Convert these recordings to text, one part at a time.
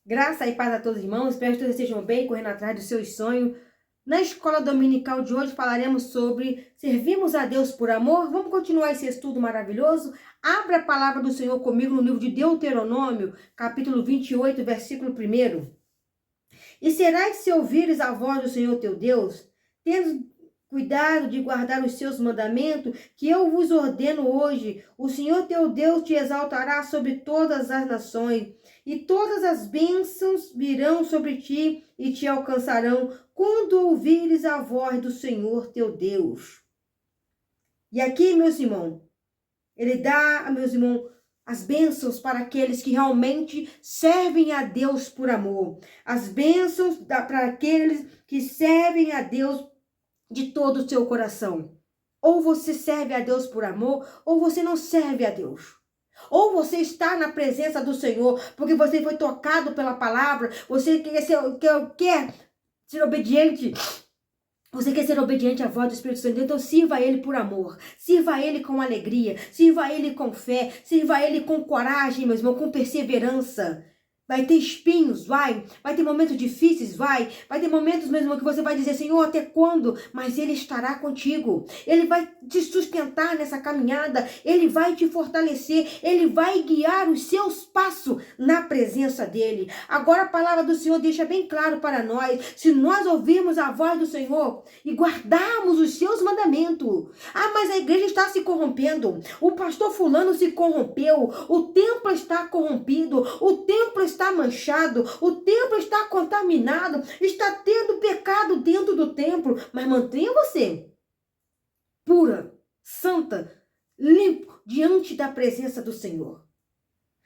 Graça e paz a todos os irmãos, espero que todos estejam bem, correndo atrás dos seus sonhos. Na escola dominical de hoje falaremos sobre servimos a Deus por amor. Vamos continuar esse estudo maravilhoso? Abra a palavra do Senhor comigo no livro de Deuteronômio, capítulo 28, versículo 1. E será que se ouvires a voz do Senhor teu Deus, tendo cuidado de guardar os seus mandamentos, que eu vos ordeno hoje, o Senhor teu Deus te exaltará sobre todas as nações, e todas as bênçãos virão sobre ti e te alcançarão, quando ouvires a voz do Senhor teu Deus. E aqui, meus irmãos, ele dá, meus irmãos, as bênçãos para aqueles que realmente servem a Deus por amor. As bênçãos para aqueles que servem a Deus de todo o seu coração. Ou você serve a Deus por amor, ou você não serve a Deus. Ou você está na presença do Senhor, porque você foi tocado pela palavra, você quer ser obediente. Você quer ser obediente à voz do Espírito Santo, então sirva a Ele por amor, sirva a Ele com alegria, sirva a Ele com fé, sirva a Ele com coragem, meu irmão, com perseverança. Vai ter espinhos, vai ter momentos difíceis, vai ter momentos mesmo que você vai dizer, Senhor, até quando? Mas Ele estará contigo, Ele vai te sustentar nessa caminhada, Ele vai te fortalecer, Ele vai guiar os seus passos na presença dEle. Agora a palavra do Senhor deixa bem claro para nós, se nós ouvirmos a voz do Senhor e guardarmos os seus mandamentos, mas a igreja está se corrompendo, o pastor fulano se corrompeu, o templo está corrompido, o templo está manchado, o templo está contaminado, está tendo pecado dentro do templo, mas mantenha você pura, santa, limpo diante da presença do Senhor.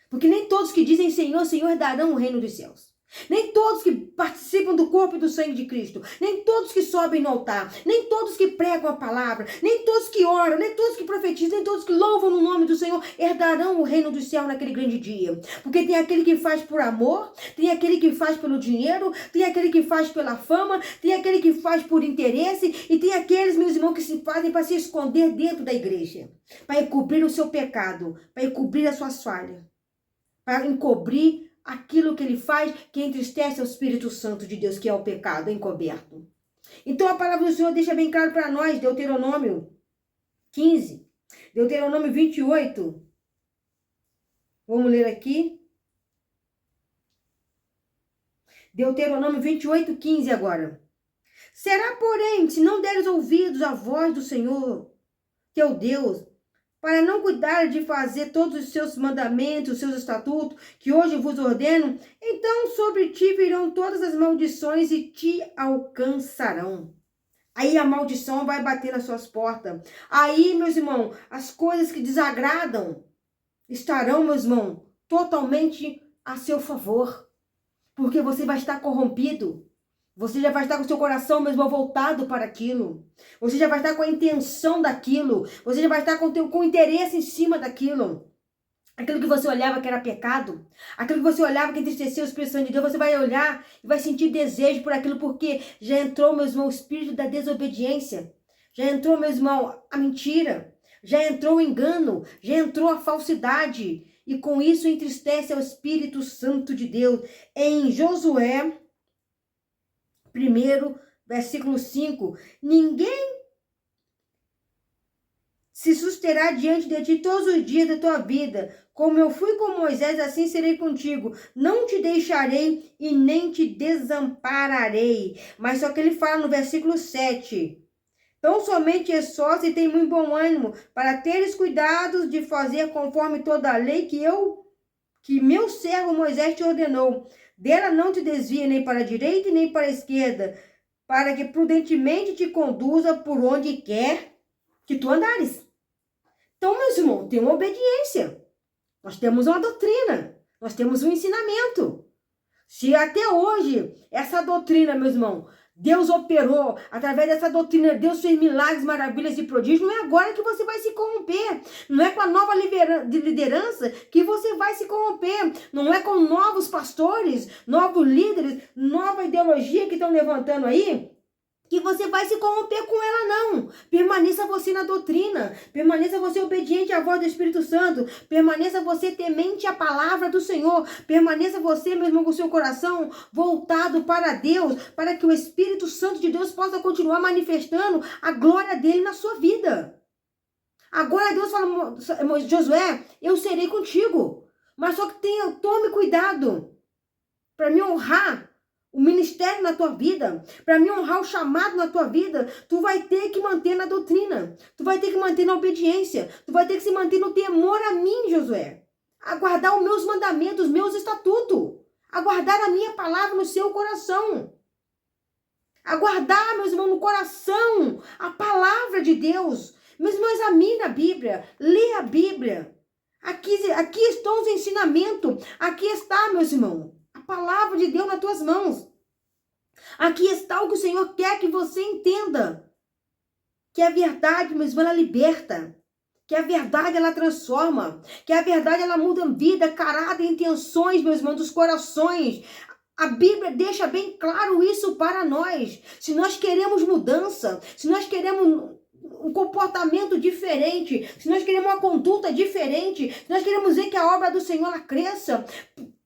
Porque nem todos que dizem Senhor, Senhor herdarão o reino dos céus. Nem todos que participam do corpo e do sangue de Cristo, nem todos que sobem no altar, nem todos que pregam a palavra, nem todos que oram, nem todos que profetizam, nem todos que louvam no nome do Senhor, herdarão o reino do céu naquele grande dia. Porque tem aquele que faz por amor, tem aquele que faz pelo dinheiro, tem aquele que faz pela fama, tem aquele que faz por interesse, e tem aqueles, meus irmãos, que se fazem para se esconder dentro da igreja, para encobrir o seu pecado, para encobrir as suas falhas, para encobrir aquilo que ele faz que entristece o Espírito Santo de Deus, que é o pecado encoberto. Então a palavra do Senhor deixa bem claro para nós, Deuteronômio 15, Deuteronômio 28. Vamos ler aqui. Deuteronômio 28, 15 agora. Será, porém, se não deres ouvidos à voz do Senhor, teu Deus, para não cuidar de fazer todos os seus mandamentos, os seus estatutos, que hoje vos ordeno, então sobre ti virão todas as maldições e te alcançarão. Aí a maldição vai bater nas suas portas. Aí, meus irmãos, as coisas que desagradam estarão, meus irmãos, totalmente a seu favor. Porque você vai estar corrompido. Você já vai estar com o seu coração mesmo voltado para aquilo. Você já vai estar com a intenção daquilo. Você já vai estar com o interesse em cima daquilo. Aquilo que você olhava que era pecado. Aquilo que você olhava que entristecia o Espírito Santo de Deus. Você vai olhar e vai sentir desejo por aquilo. Porque já entrou, meu irmão, o espírito da desobediência. Já entrou, meu irmão, a mentira. Já entrou o engano. Já entrou a falsidade. E com isso entristece ao Espírito Santo de Deus. Em Josué 1, versículo 5, ninguém se susterá diante de ti todos os dias da tua vida. Como eu fui com Moisés, assim serei contigo. Não te deixarei e nem te desampararei. Mas só que ele fala no versículo 7. Tão somente esforça e tem muito bom ânimo, para teres cuidado de fazer conforme toda a lei que meu servo Moisés te ordenou. Dela não te desvia nem para a direita nem para a esquerda, para que prudentemente te conduza por onde quer que tu andares. Então, meus irmãos, tem uma obediência. Nós temos uma doutrina, nós temos um ensinamento. Se até hoje essa doutrina, meus irmãos, Deus operou, através dessa doutrina, Deus fez milagres, maravilhas e prodígios, não é agora que você vai se corromper, não é com a nova liderança que você vai se corromper, não é com novos pastores, novos líderes, nova ideologia que estão levantando aí, que você vai se corromper com ela, não. Permaneça você na doutrina, permaneça você obediente à voz do Espírito Santo, permaneça você temente à palavra do Senhor, permaneça você, meu irmão, com o seu coração voltado para Deus, para que o Espírito Santo de Deus possa continuar manifestando a glória dele na sua vida. Agora Deus fala, Josué, eu serei contigo, mas só que tome cuidado para me honrar o ministério na tua vida, para me honrar o chamado na tua vida, tu vai ter que manter na doutrina, tu vai ter que manter na obediência, tu vai ter que se manter no temor a mim, Josué. Aguardar os meus mandamentos, os meus estatutos, aguardar a minha palavra no seu coração. Aguardar, meus irmãos, no coração a palavra de Deus. Meus irmãos, examine a Bíblia, lê a Bíblia. Aqui estão os ensinamentos, aqui está, meus irmãos, a palavra de Deus nas tuas mãos. Aqui está o que o Senhor quer que você entenda. Que a verdade, meus irmãos, ela liberta. Que a verdade, ela transforma. Que a verdade, ela muda vida, caráter, intenções, meus irmãos, dos corações. A Bíblia deixa bem claro isso para nós. Se nós queremos mudança, se nós queremos um comportamento diferente, se nós queremos uma conduta diferente, se nós queremos ver que a obra do Senhor ela cresça,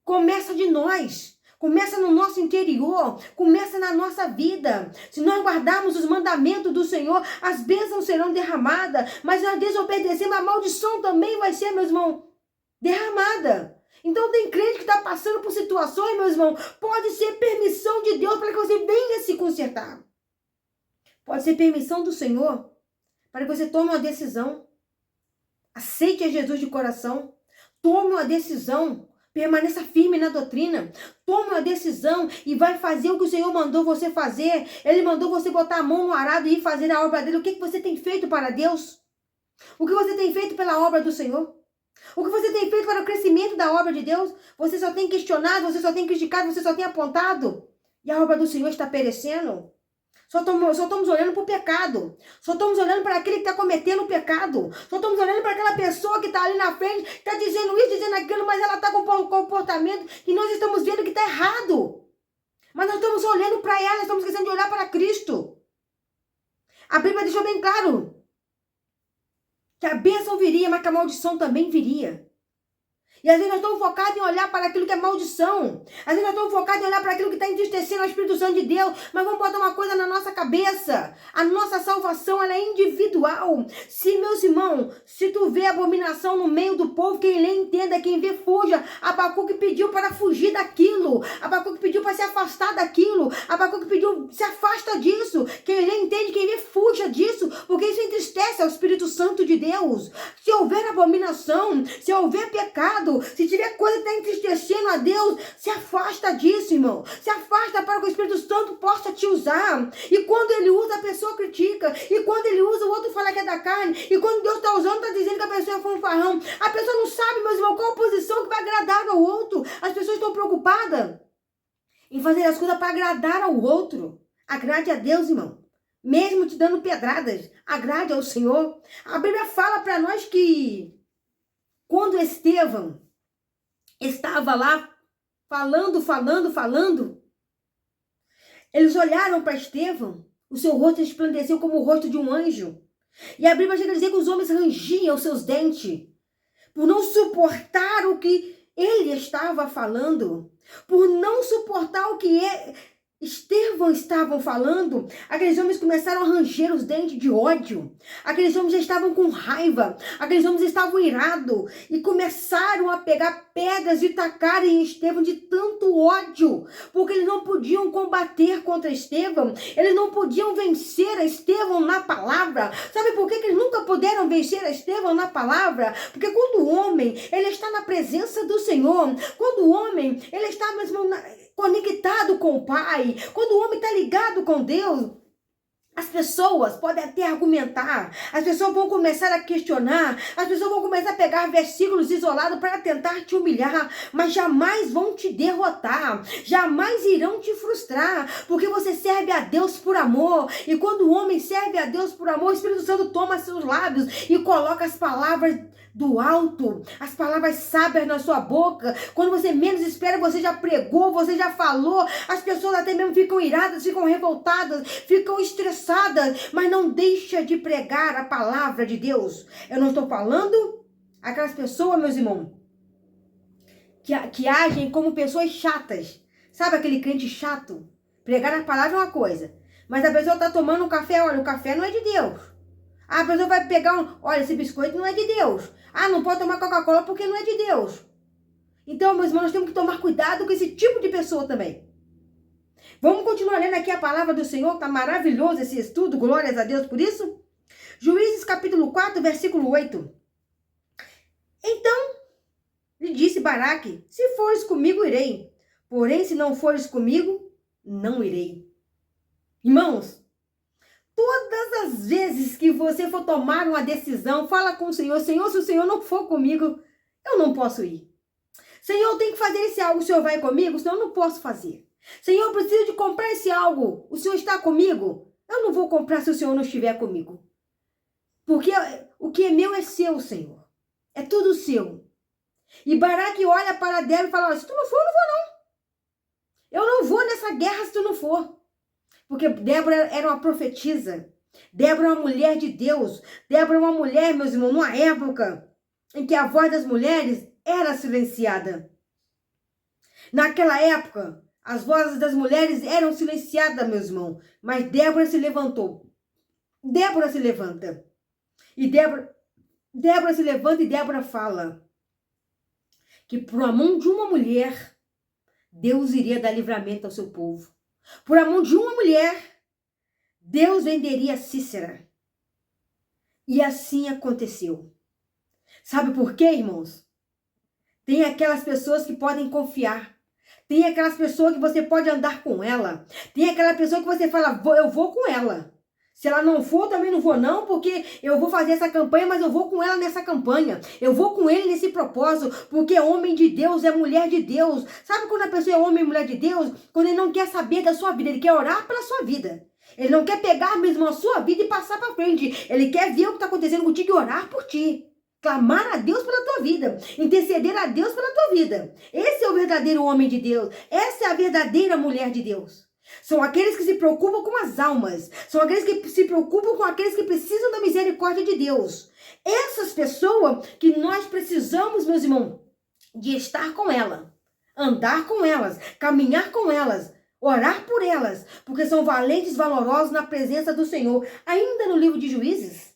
começa de nós. Começa no nosso interior, começa na nossa vida. Se nós guardarmos os mandamentos do Senhor, as bênçãos serão derramadas, mas se nós desobedecermos, a maldição também vai ser, meu irmão, derramada. Então tem crente que está passando por situações, meu irmão, pode ser permissão de Deus para que você venha se consertar. Pode ser permissão do Senhor para que você tome uma decisão. Aceite a Jesus de coração. Tome uma decisão. Permaneça firme na doutrina. Tome uma decisão e vai fazer o que o Senhor mandou você fazer. Ele mandou você botar a mão no arado e ir fazer a obra dele. O que você tem feito para Deus? O que você tem feito pela obra do Senhor? O que você tem feito para o crescimento da obra de Deus? Você só tem questionado, você só tem criticado, você só tem apontado. E a obra do Senhor está perecendo. Só estamos olhando para o pecado. Só estamos olhando para aquele que está cometendo o pecado. Só estamos olhando para aquela pessoa que está ali na frente, está dizendo isso, dizendo aquilo, mas ela está com um comportamento que nós estamos vendo que está errado. Mas nós estamos olhando para ela, estamos esquecendo de olhar para Cristo. A Bíblia deixou bem claro que a bênção viria, mas que a maldição também viria. E às vezes nós estamos focados em olhar para aquilo que é maldição. Às vezes nós estamos focados em olhar para aquilo que está entristecendo o Espírito Santo de Deus. Mas vamos botar uma coisa na nossa cabeça. A nossa salvação, ela é individual. Se, meus irmãos, se tu vê abominação no meio do povo, quem lê entenda, quem vê fuja. Abacuque pediu para fugir daquilo. Abacuque pediu para se afastar daquilo. Abacuque pediu, se afasta disso. Quem lê entende, quem vê fuja disso. Porque isso entristece ao Espírito Santo de Deus. Se houver abominação, se houver pecado, se tiver coisa que está entristecendo a Deus, se afasta disso, irmão. Se afasta para que o Espírito Santo possa te usar. E quando ele usa, a pessoa critica. E quando ele usa, o outro fala que é da carne. E quando Deus está usando, está dizendo que a pessoa é fanfarrão. A pessoa não sabe, meus irmãos, qual a posição que vai agradar ao outro. As pessoas estão preocupadas em fazer as coisas para agradar ao outro. Agrade a Deus, irmão. Mesmo te dando pedradas, agrade ao Senhor. A Bíblia fala para nós que quando Estevão estava lá falando, eles olharam para Estevão, o seu rosto resplandeceu como o rosto de um anjo. E a Bíblia chega a dizer que os homens rangiam os seus dentes, por não suportar o que ele estava falando, por não suportar o que Estevão estavam falando. Aqueles homens começaram a ranger os dentes de ódio. Aqueles homens já estavam com raiva. Aqueles homens estavam irados. E começaram a pegar pedras e tacarem em Estevão de tanto ódio. Porque eles não podiam combater contra Estevão. Eles não podiam vencer a Estevão na palavra. Sabe por que eles nunca puderam vencer a Estevão na palavra? Porque quando o homem, ele está na presença do Senhor. Quando o homem, ele está mesmo conectado com o Pai, quando o homem está ligado com Deus, as pessoas podem até argumentar, as pessoas vão começar a questionar, as pessoas vão começar a pegar versículos isolados para tentar te humilhar, mas jamais vão te derrotar, jamais irão te frustrar, porque você serve a Deus por amor, e quando o homem serve a Deus por amor, o Espírito Santo toma seus lábios e coloca as palavras do alto, as palavras sábias na sua boca. Quando você menos espera, você já pregou, você já falou. As pessoas até mesmo ficam iradas, ficam revoltadas, ficam estressadas, mas não deixa de pregar a palavra de Deus. Eu não estou falando aquelas pessoas, meus irmãos, que agem como pessoas chatas. Sabe aquele crente chato? Pregar a palavra é uma coisa, mas a pessoa está tomando um café, olha, o café não é de Deus. A pessoa vai pegar olha, esse biscoito não é de Deus. Ah, não pode tomar Coca-Cola porque não é de Deus. Então, meus irmãos, nós temos que tomar cuidado com esse tipo de pessoa também. Vamos continuar lendo aqui a palavra do Senhor, está maravilhoso esse estudo, glórias a Deus por isso. Juízes capítulo 4, versículo 8. Então, lhe disse Baraque, se fores comigo, irei. Porém, se não fores comigo, não irei. Irmãos, todas as vezes que você for tomar uma decisão, fala com o Senhor, Senhor, se o Senhor não for comigo, eu não posso ir. Senhor, eu tenho que fazer esse algo, o Senhor vai comigo? Senão eu não posso fazer. Senhor, eu preciso de comprar esse algo, o Senhor está comigo? Eu não vou comprar se o Senhor não estiver comigo. Porque o que é meu é seu, Senhor. É tudo seu. E Baraque olha para Débora e fala, se tu não for, eu não vou não. Eu não vou nessa guerra se tu não for. Porque Débora era uma profetisa. Débora é uma mulher de Deus. Débora é uma mulher, meus irmãos, numa época em que a voz das mulheres era silenciada. Naquela época, as vozes das mulheres eram silenciadas, meus irmãos. Mas Débora se levantou. Débora se levanta. E Débora se levanta e Débora fala que por a mão de uma mulher, Deus iria dar livramento ao seu povo. Por a mão de uma mulher, Deus venderia Cícera. E assim aconteceu. Sabe por quê, irmãos? Tem aquelas pessoas que podem confiar. Tem aquelas pessoas que você pode andar com ela. Tem aquela pessoa que você fala, eu vou com ela. Se ela não for, eu também não vou não, porque eu vou fazer essa campanha, mas eu vou com ela nessa campanha. Eu vou com ele nesse propósito, porque homem de Deus é mulher de Deus. Sabe quando a pessoa é homem e mulher de Deus? Quando ele não quer saber da sua vida, ele quer orar pela sua vida. Ele não quer pegar mesmo a sua vida e passar para frente. Ele quer ver o que está acontecendo contigo e orar por ti. Clamar a Deus pela tua vida. Interceder a Deus pela tua vida. Esse é o verdadeiro homem de Deus. Essa é a verdadeira mulher de Deus. São aqueles que se preocupam com as almas. São aqueles que se preocupam com aqueles que precisam da misericórdia de Deus. Essas pessoas que nós precisamos, meus irmãos, de estar com ela. Andar com elas. Caminhar com elas. Orar por elas. Porque são valentes, valorosos na presença do Senhor. Ainda no livro de Juízes.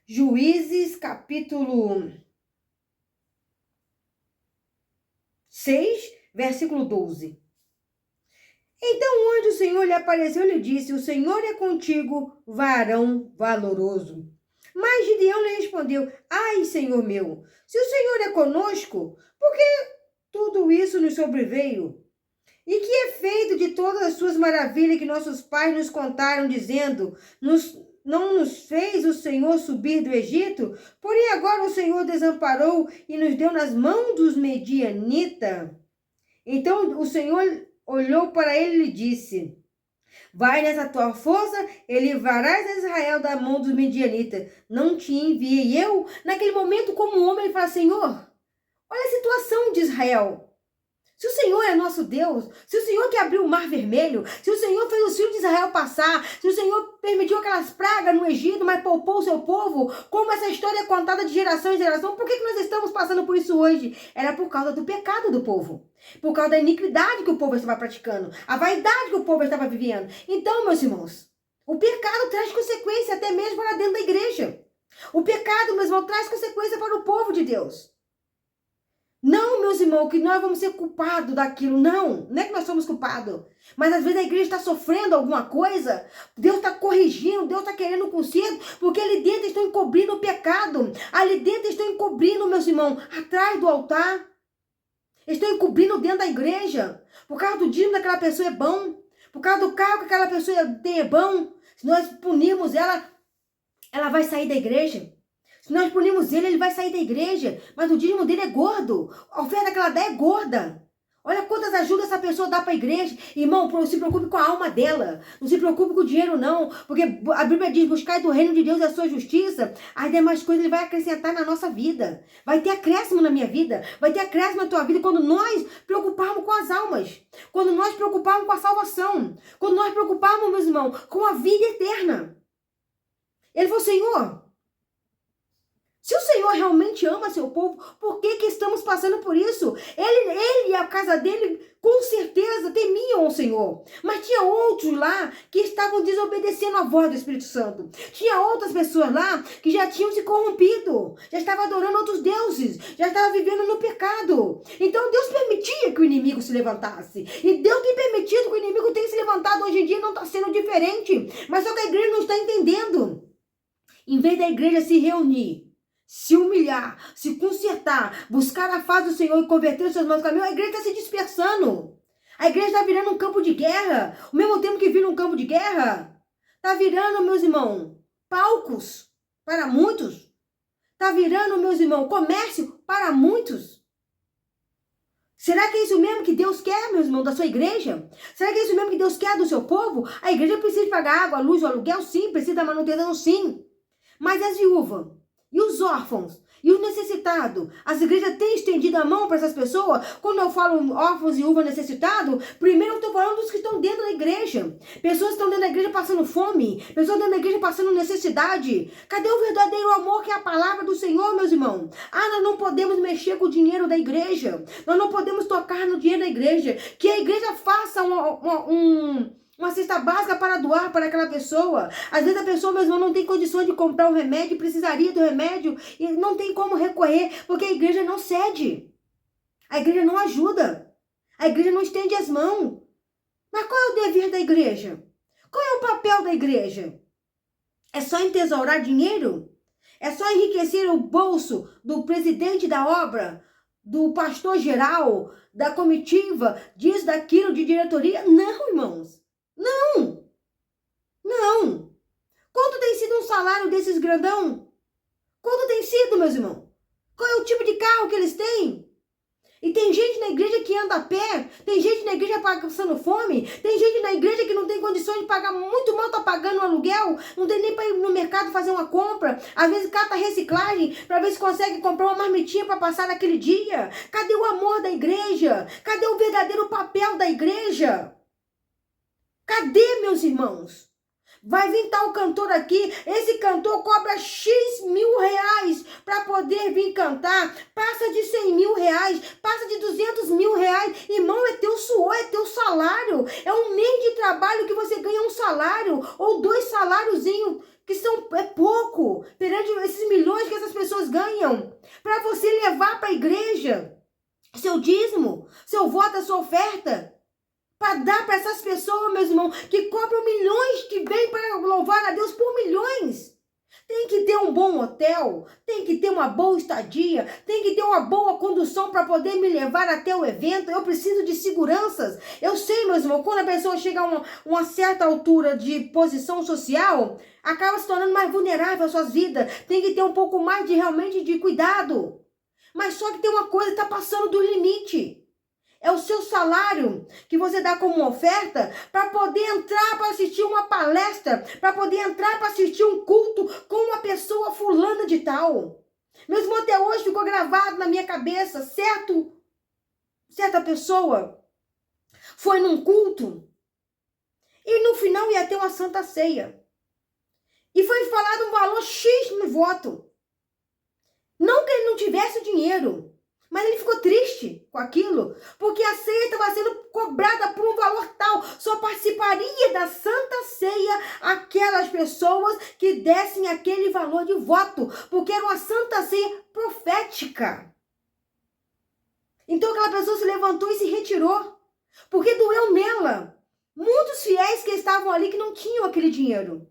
Juízes capítulo 6, versículo 12. Então o anjo do Senhor lhe apareceu e lhe disse, o Senhor é contigo, varão valoroso. Mas Gideão lhe respondeu, ai, Senhor meu, se o Senhor é conosco, por que tudo isso nos sobreveio? E que é feito de todas as suas maravilhas que nossos pais nos contaram, dizendo, não nos fez o Senhor subir do Egito? Porém agora o Senhor desamparou e nos deu nas mãos dos medianitas. Então o Senhor olhou para ele e lhe disse, vai nessa tua força e livrarás a Israel da mão dos medianitas. Não te enviei eu? Naquele momento, como um homem, ele fala, Senhor, olha a situação de Israel. Se o Senhor é nosso Deus, se o Senhor que abriu o mar vermelho, se o Senhor fez os filhos de Israel passar, se o Senhor permitiu aquelas pragas no Egito, mas poupou o seu povo, como essa história é contada de geração em geração, por que nós estamos passando por isso hoje? Era por causa do pecado do povo, por causa da iniquidade que o povo estava praticando, a vaidade que o povo estava vivendo. Então, meus irmãos, o pecado traz consequência até mesmo para dentro da igreja. O pecado, meus irmãos, traz consequência para o povo de Deus. Não, meus irmãos, que nós vamos ser culpados daquilo. Não é que nós somos culpados. Mas às vezes a igreja está sofrendo alguma coisa. Deus está corrigindo, Deus está querendo conserto. Porque ali dentro estão encobrindo o pecado. Ali dentro estão encobrindo, meus irmãos, atrás do altar. Estão encobrindo dentro da igreja. Por causa do dízimo daquela pessoa é bom. Por causa do carro que aquela pessoa tem é bom. Se nós punirmos ela, ela vai sair da igreja. Se nós punirmos ele vai sair da igreja. Mas o dízimo dele é gordo. A oferta que ela dá é gorda. Olha quantas Quantas ajudas essa pessoa dá para a igreja? Irmão, não se preocupe com a alma dela. Não se preocupe com o dinheiro, não. Porque a Bíblia diz, buscai do reino de Deus e a sua justiça. As demais coisas ele vai acrescentar na nossa vida. Vai ter acréscimo na minha vida. Vai ter acréscimo na tua vida quando nós preocuparmos com as almas. Quando nós preocuparmos com a salvação. Quando nós preocuparmos, meus irmãos, com a vida eterna. Ele falou, Senhor, se o Senhor realmente ama seu povo, por que estamos passando por isso? Ele e a casa dele, com certeza, temiam o Senhor. Mas tinha outros lá que estavam desobedecendo a voz do Espírito Santo. Tinha outras pessoas lá que já tinham se corrompido. Já estavam adorando outros deuses. Já estavam vivendo no pecado. Então Deus permitia que o inimigo se levantasse. E Deus tem permitido que o inimigo tenha se levantado. Hoje em dia não está sendo diferente. Mas só que a igreja não está entendendo. Em vez da igreja se reunir, se humilhar, se consertar, buscar a face do Senhor e converter os seus maus caminhos, a igreja está se dispersando. A igreja está virando um campo de guerra. Ao mesmo tempo que vira um campo de guerra, está virando, meus irmãos, palcos para muitos. Está virando, meus irmãos, comércio para muitos. Será que é isso mesmo que Deus quer, meus irmãos, da sua igreja? Será que é isso mesmo que Deus quer do seu povo? A igreja precisa pagar água, luz, o aluguel, sim. Precisa da manutenção, sim. Mas as viúvas e os órfãos e os necessitados, as igrejas têm estendido a mão para essas pessoas? Quando eu falo órfãos e viúvas necessitados, primeiro eu estou falando dos que estão dentro da igreja. Pessoas que estão dentro da igreja passando fome, pessoas dentro da igreja passando necessidade. Cadê o verdadeiro amor que é a palavra do Senhor, meus irmãos? Nós não podemos mexer com o dinheiro da igreja. Nós não podemos tocar no dinheiro da igreja. Que a igreja faça uma cesta básica para doar para aquela pessoa. Às vezes a pessoa, meu irmão, não tem condições de comprar um remédio, precisaria do remédio e não tem como recorrer, porque a igreja não cede. A igreja não ajuda. A igreja não estende as mãos. Mas qual é o dever da igreja? Qual é o papel da igreja? É só entesourar dinheiro? É só enriquecer o bolso do presidente da obra? Do pastor geral? Da comitiva? Disso, daquilo, de diretoria? Não, irmãos. Não! Não! Quanto tem sido um salário desses grandão? Quanto tem sido, meus irmãos? Qual é o tipo de carro que eles têm? E tem gente na igreja que anda a pé, tem gente na igreja passando fome, tem gente na igreja que não tem condições de pagar, muito mal tá pagando um aluguel, não tem nem para ir no mercado fazer uma compra, às vezes cata reciclagem para ver se consegue comprar uma marmitinha para passar naquele dia. Cadê o amor da igreja? Cadê o verdadeiro papel da igreja? Cadê, meus irmãos? Vai vir tal cantor aqui, esse cantor cobra X mil reais para poder vir cantar, passa de 100 mil reais, passa de 200 mil reais, irmão, é teu suor, é teu salário, é um mês de trabalho que você ganha um salário, ou 2 saláriozinhos, que é pouco, perante esses milhões que essas pessoas ganham, para você levar para a igreja seu dízimo, seu voto, a sua oferta, para dar para essas pessoas, meus irmãos, que cobram milhões, que vêm para louvar a Deus por milhões. Tem que ter um bom hotel, tem que ter uma boa estadia, tem que ter uma boa condução para poder me levar até o evento. Eu preciso de seguranças. Eu sei, meus irmãos, quando a pessoa chega a uma certa altura de posição social, acaba se tornando mais vulnerável às suas vidas. Tem que ter um pouco mais de realmente de cuidado. Mas só que tem uma coisa, está passando do limite. É o seu salário que você dá como oferta para poder entrar para assistir uma palestra, para poder entrar para assistir um culto com uma pessoa fulana de tal. Mesmo até hoje ficou gravado na minha cabeça, certa pessoa foi num culto e no final ia ter uma santa ceia. E foi falado um valor X no voto. Não que ele não tivesse o dinheiro, mas ele ficou triste com aquilo, porque a ceia estava sendo cobrada por um valor tal. Só participaria da Santa Ceia aquelas pessoas que dessem aquele valor de voto, porque era uma Santa Ceia profética. Então aquela pessoa se levantou e se retirou, porque doeu nela. Muitos fiéis que estavam ali que não tinham aquele dinheiro.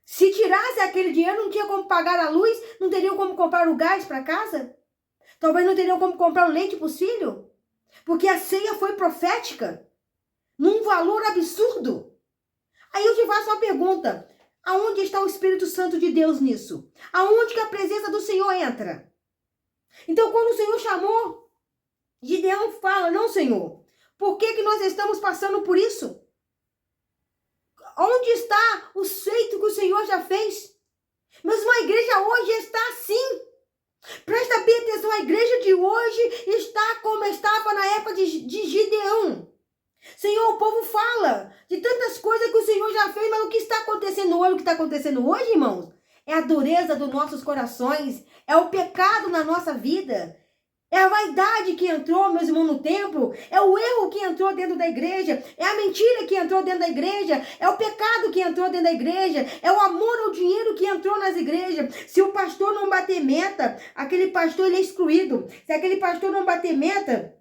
Se tirasse aquele dinheiro, não tinha como pagar a luz, não teriam como comprar o gás para casa. Talvez não teriam como comprar o leite para os filhos. Porque a ceia foi profética. Num valor absurdo. Aí eu te faço uma pergunta. Aonde está o Espírito Santo de Deus nisso? Aonde que a presença do Senhor entra? Então quando o Senhor chamou, Gideão fala, não, Senhor, Por que nós estamos passando por isso? Onde está o feito que o Senhor já fez? Mas uma igreja hoje está assim. Presta bem atenção, a igreja de hoje está como estava na época de Gideão. Senhor, o povo fala de tantas coisas que o Senhor já fez, mas o que está acontecendo hoje, irmãos, é a dureza dos nossos corações, é o pecado na nossa vida. É a vaidade que entrou, meus irmãos, no templo. É o erro que entrou dentro da igreja. É a mentira que entrou dentro da igreja. É o pecado que entrou dentro da igreja. É o amor ao dinheiro que entrou nas igrejas. Se o pastor não bater meta, aquele pastor ele é excluído. Se aquele pastor não bater meta,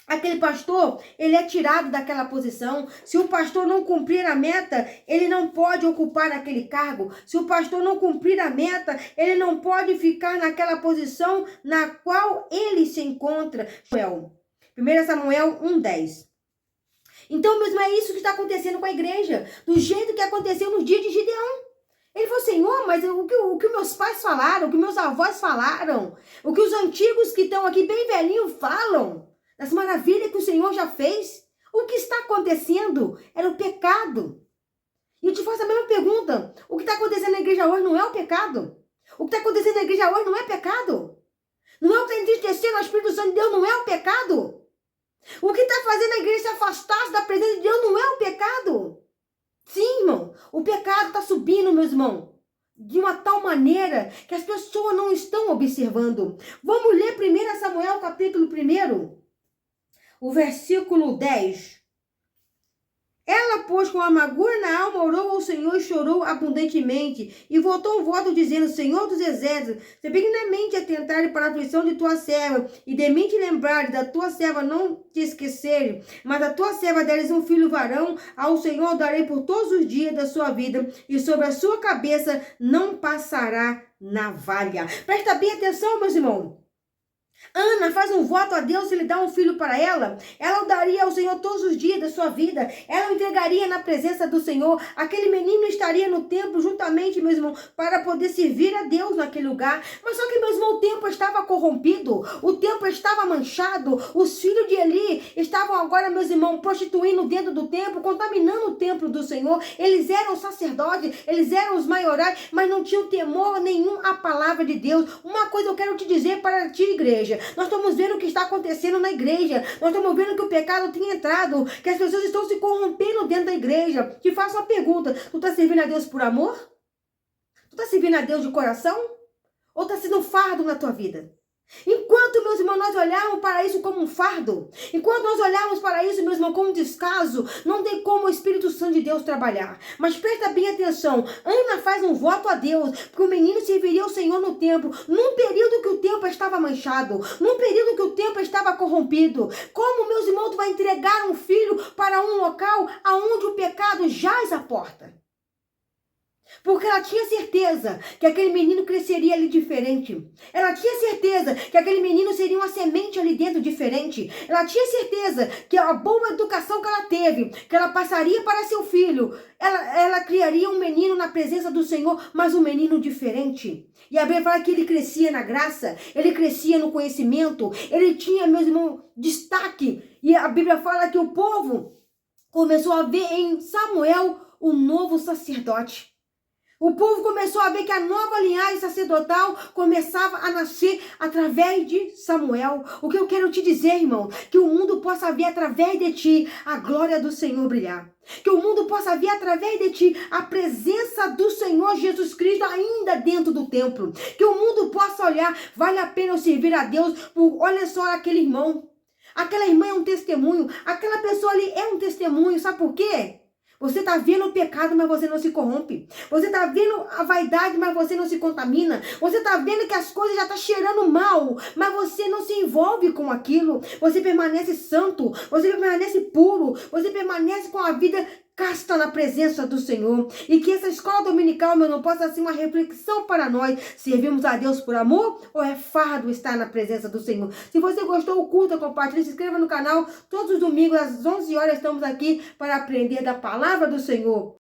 aquele pastor, ele é tirado daquela posição. Se o pastor não cumprir a meta, ele não pode ocupar aquele cargo. Se o pastor não cumprir a meta, ele não pode ficar naquela posição na qual ele se encontra. 1 Samuel 1:10. Então, mesmo é isso que está acontecendo com a igreja. Do jeito que aconteceu no dia de Gideão. Ele falou, Senhor, mas o que meus pais falaram, o que meus avós falaram, o que os antigos que estão aqui bem velhinhos falam, das maravilhas que o Senhor já fez. O que está acontecendo era o pecado. E eu te faço a mesma pergunta. O que está acontecendo na igreja hoje não é o pecado? O que está acontecendo na igreja hoje não é pecado? Não é o que está entristecendo o Espírito Santo de Deus, não é o pecado? O que está fazendo a igreja se afastar da presença de Deus não é o pecado? Sim, irmão. O pecado está subindo, meus irmãos, de uma tal maneira que as pessoas não estão observando. Vamos ler 1 Samuel, capítulo 1. O versículo 10. Ela, pois, com amargura na alma, orou ao Senhor e chorou abundantemente. E voltou um voto dizendo, Senhor dos exércitos, se benignamente atentares para a aflição de tua serva, e de mim te lembrares da tua serva não te esqueceres, mas a tua serva deres um filho varão, ao Senhor darei por todos os dias da sua vida, e sobre a sua cabeça não passará navalha. Presta bem atenção, meus irmãos. Ana faz um voto a Deus, se ele dá um filho para ela, ela o daria ao Senhor todos os dias da sua vida, ela o entregaria na presença do Senhor, aquele menino estaria no templo juntamente, meu irmão, para poder servir a Deus naquele lugar, mas só que, meu irmão, o templo estava corrompido, o templo estava manchado, os filhos de Eli estavam agora, meus irmãos, prostituindo dentro do templo, contaminando o templo do Senhor, eles eram sacerdotes, eles eram os maiorais, mas não tinham temor nenhum à palavra de Deus. Uma coisa eu quero te dizer para ti, igreja, nós estamos vendo o que está acontecendo na igreja. Nós estamos vendo que o pecado tem entrado, que as pessoas estão se corrompendo dentro da igreja. Te faço uma pergunta. Tu está servindo a Deus por amor? Tu está servindo a Deus de coração? Ou está sendo um fardo na tua vida? Enquanto, meus irmãos, nós olharmos para isso como um fardo, enquanto nós olharmos para isso, meus irmãos, como um descaso, não tem como o Espírito Santo de Deus trabalhar. Mas presta bem atenção, Ana faz um voto a Deus, porque o menino serviria ao Senhor no templo, num período que o templo estava manchado, num período que o templo estava corrompido. Como, meus irmãos, tu vai entregar um filho para um local aonde o pecado jaz à porta? Porque ela tinha certeza que aquele menino cresceria ali diferente. Ela tinha certeza que aquele menino seria uma semente ali dentro diferente. Ela tinha certeza que a boa educação que ela teve, que ela passaria para seu filho, ela criaria um menino na presença do Senhor, mas um menino diferente. E a Bíblia fala que ele crescia na graça, ele crescia no conhecimento, ele tinha, meus irmãos, destaque. E a Bíblia fala que o povo começou a ver em Samuel o novo sacerdote. O povo começou a ver que a nova linhagem sacerdotal começava a nascer através de Samuel. O que eu quero te dizer, irmão, que o mundo possa ver através de ti a glória do Senhor brilhar. Que o mundo possa ver através de ti a presença do Senhor Jesus Cristo ainda dentro do templo. Que o mundo possa olhar, vale a pena eu servir a Deus, olha só aquele irmão. Aquela irmã é um testemunho, aquela pessoa ali é um testemunho, sabe por quê? Você está vendo o pecado, mas você não se corrompe. Você está vendo a vaidade, mas você não se contamina. Você está vendo que as coisas já estão cheirando mal, mas você não se envolve com aquilo. Você permanece santo, você permanece puro, você permanece com a vida casta na presença do Senhor. E que essa escola dominical, meu irmão, possa ser uma reflexão para nós. Servimos a Deus por amor ou é fardo estar na presença do Senhor? Se você gostou do culto, compartilhe, se inscreva no canal. Todos os domingos às 11 horas estamos aqui para aprender da palavra do Senhor.